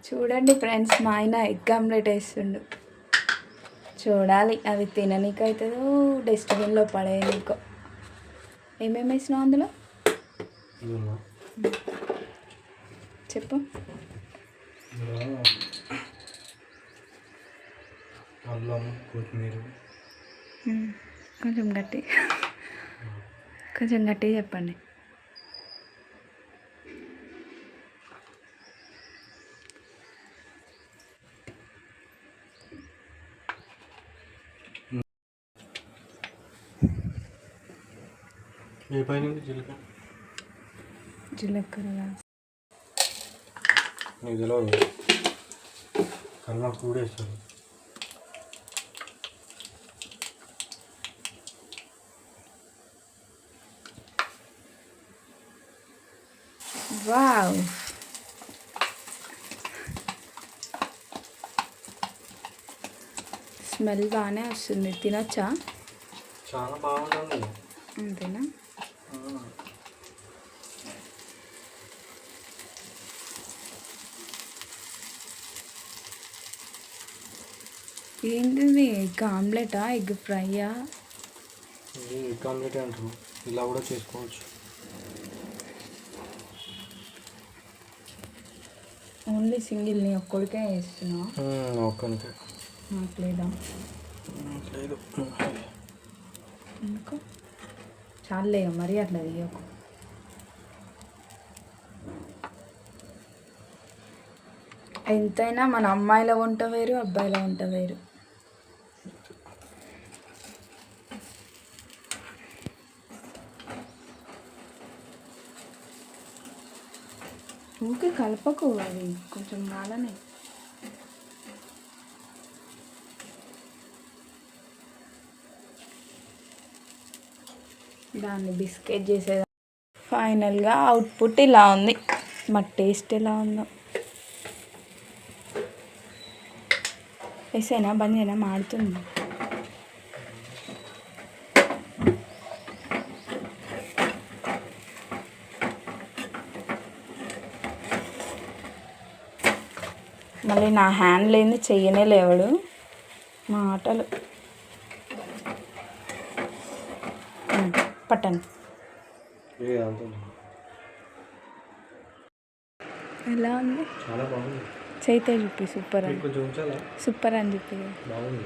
చూడండి ఫ్రెండ్స్, మా ఆయన ఎగ్ ఆమ్లెట్ వేస్తుండు. చూడాలి అవి తిననీకు అవుతుందో డస్ట్బిన్లో పడేయనీకో. ఏమేమి వేసినావు అందులో చెప్పు. అల్లం, కొత్తిమీర. కొంచెం గట్టిగా చెప్పండి. ఏ పైన జీలకర్ర నీకు తెలియదు, కల్లాకు కూడా వేస్తారు. వావ్, స్మెల్ బాగానే వస్తుంది. తినొచ్చా? చాలా బాగుంటుంది. అంతేనా? ఏంటిది? ఎగ్ ఆమ్లెటా, ఎగ్ ఫ్రైయా? ఎగ్ ఆమ్లెట్ అంటారు, ఇలా కూడా చేసుకోవచ్చు. ఓన్లీ సింగిల్ నీ ఒక్కడికే వేస్తున్నా? ఒక్కనికే. నాకు లేదా? లేదు. ఎందుకు? చాలే మరీ అట్లా తీయకు. ఎంతైనా మన అమ్మాయిల వంట వేరు, అబ్బాయిల వంట వేరు. ఊకే కలపకు, అది కొంచెం కాలనే. దాన్ని బిస్కెట్ చేసేదా. ఫైనల్గా అవుట్పుట్ ఇలా ఉంది. మా టేస్ట్ ఎలా ఉందో వేసేనా? బంద్ చేయనా? మాడుతుంది. మళ్ళీ నా హ్యాండ్ లేని చెయ్యనే లేవడు. మాటలు పట్టండి. ఎలా ఉంది? చాలా బాగుంది. చైతే చూపి. సూపర్ అని. కొంచెం ఉంచాలా? సూపర్ అని చెప్పి. బాగుంది.